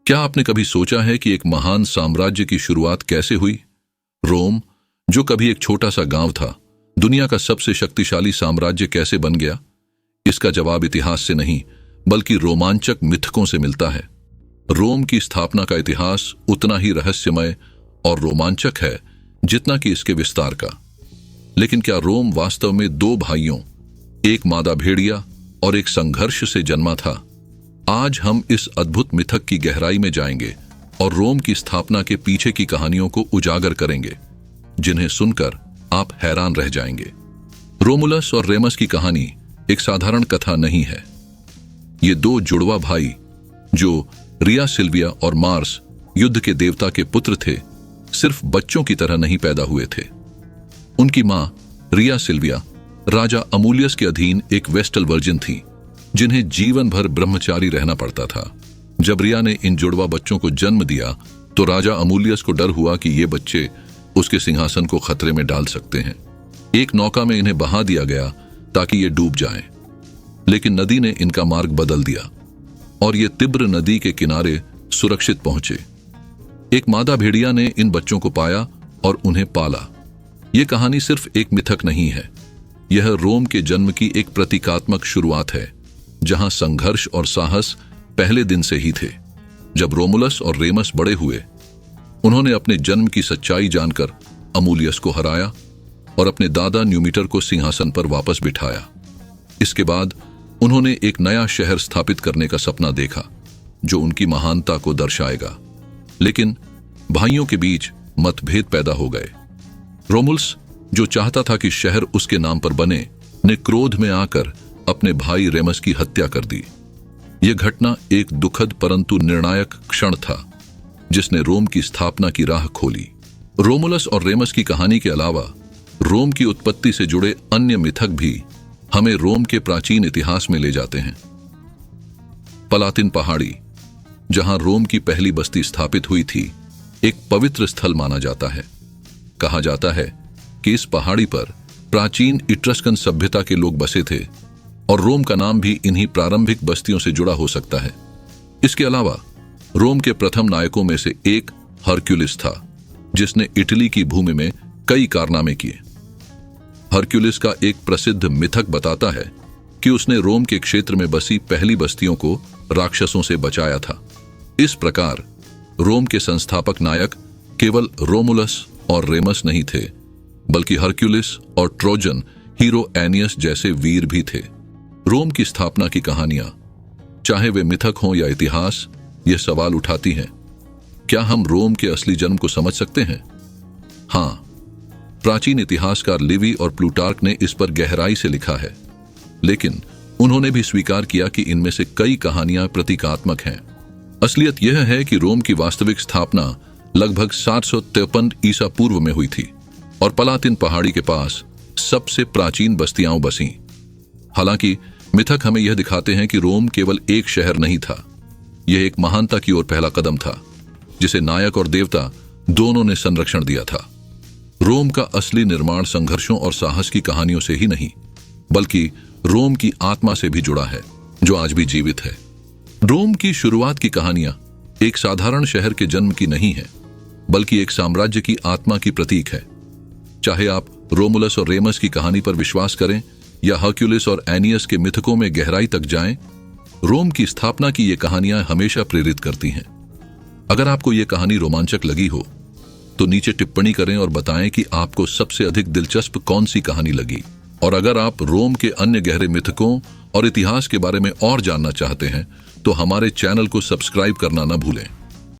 क्या आपने कभी सोचा है कि एक महान साम्राज्य की शुरुआत कैसे हुई? रोम, जो कभी एक छोटा सा गांव था, दुनिया का सबसे शक्तिशाली साम्राज्य कैसे बन गया? इसका जवाब इतिहास से नहीं, बल्कि रोमांचक मिथकों से मिलता है। रोम की स्थापना का इतिहास उतना ही रहस्यमय और रोमांचक है जितना कि इसके विस्तार का। लेकिन क्या रोम वास्तव में दो भाइयों, एक मादा भेड़िया और एक संघर्ष से जन्मा था? आज हम इस अद्भुत मिथक की गहराई में जाएंगे और रोम की स्थापना के पीछे की कहानियों को उजागर करेंगे, जिन्हें सुनकर आप हैरान रह जाएंगे। रोमुलस और रेमस की कहानी एक साधारण कथा नहीं है। ये दो जुड़वा भाई, जो रिया सिल्विया और मार्स, युद्ध के देवता के पुत्र थे, सिर्फ बच्चों की तरह नहीं पैदा हुए थे। उनकी मां रिया सिल्विया राजा अमूलियस के अधीन एक वेस्टल वर्जिन थी, जिन्हें जीवन भर ब्रह्मचारी रहना पड़ता था। जब रिया ने इन जुड़वा बच्चों को जन्म दिया तो राजा अमूलियस को डर हुआ कि ये बच्चे उसके सिंहासन को खतरे में डाल सकते हैं। एक नौका में इन्हें बहा दिया गया ताकि ये डूब जाएं। लेकिन नदी ने इनका मार्ग बदल दिया और ये तिब्र नदी के किनारे सुरक्षित पहुंचे। एक मादा भेड़िया ने इन बच्चों को पाया और उन्हें पाला। यह कहानी सिर्फ एक मिथक नहीं है, यह रोम के जन्म की एक प्रतीकात्मक शुरुआत है, जहां संघर्ष और साहस पहले दिन से ही थे। जब रोमुलस और रेमस बड़े हुए, उन्होंने अपने जन्म की सच्चाई जानकर अमूलियस को हराया और अपने दादा न्यूमीटर को सिंहासन पर वापस बिठाया। इसके बाद उन्होंने एक नया शहर स्थापित करने का सपना देखा, जो उनकी महानता को दर्शाएगा। लेकिन भाइयों के बीच मतभेद पैदा हो गए। रोमुलस, जो चाहता था कि शहर उसके नाम पर बने, ने क्रोध में आकर अपने भाई रेमस की हत्या कर दी। यह घटना एक दुखद परंतु निर्णायक क्षण था, जिसने रोम की स्थापना की राह खोली। रोमुलस और रेमस की कहानी के अलावा रोम की उत्पत्ति से जुड़े अन्य मिथक भी हमें रोम के प्राचीन इतिहास में ले जाते हैं। पलातिन पहाड़ी, जहां रोम की पहली बस्ती स्थापित हुई थी, एक पवित्र स्थल माना जाता है। कहा जाता है कि इस पहाड़ी पर प्राचीन इट्रस्कन सभ्यता के लोग बसे थे और रोम का नाम भी इन्हीं प्रारंभिक बस्तियों से जुड़ा हो सकता है। इसके अलावा रोम के प्रथम नायकों में से एक हरक्युलिस था, जिसने इटली की भूमि में कई कारनामे किए। हरक्युलिस का एक प्रसिद्ध मिथक बताता है कि उसने रोम के क्षेत्र में बसी पहली बस्तियों को राक्षसों से बचाया था। इस प्रकार रोम के संस्थापक नायक केवल रोमुलस और रेमस नहीं थे, बल्कि हरक्युलिस और ट्रोजन हीरो एनियस जैसे वीर भी थे। रोम की स्थापना की कहानियां, चाहे वे मिथक हों या इतिहास, यह सवाल उठाती हैं, क्या हम रोम के असली जन्म को समझ सकते हैं? हां, प्राचीन इतिहासकार लिवी और प्लूटार्क ने इस पर गहराई से लिखा है, लेकिन उन्होंने भी स्वीकार किया कि इनमें से कई कहानियां प्रतीकात्मक हैं। असलियत यह है कि रोम की वास्तविक स्थापना लगभग 753 ईसा पूर्व में हुई थी और पलातिन पहाड़ी के पास सबसे प्राचीन बस्तियां बसीं। हालांकि मिथक हमें यह दिखाते हैं कि रोम केवल एक शहर नहीं था, यह एक महानता की ओर पहला कदम था, जिसे नायक और देवता दोनों ने संरक्षण दिया था। रोम का असली निर्माण संघर्षों और साहस की कहानियों से ही नहीं, बल्कि रोम की आत्मा से भी जुड़ा है, जो आज भी जीवित है। रोम की शुरुआत की कहानियां एक साधारण शहर के जन्म की नहीं है, बल्कि एक साम्राज्य की आत्मा की प्रतीक है। चाहे आप रोमुलस और रेमस की कहानी पर विश्वास करें या हरक्युलिस और एनियस के मिथकों में गहराई तक जाएं, रोम की स्थापना की ये कहानियां हमेशा प्रेरित करती हैं। अगर आपको ये कहानी रोमांचक लगी हो तो नीचे टिप्पणी करें और बताएं कि आपको सबसे अधिक दिलचस्प कौन सी कहानी लगी। और अगर आप रोम के अन्य गहरे मिथकों और इतिहास के बारे में और जानना चाहते हैं तो हमारे चैनल को सब्सक्राइब करना न भूलें।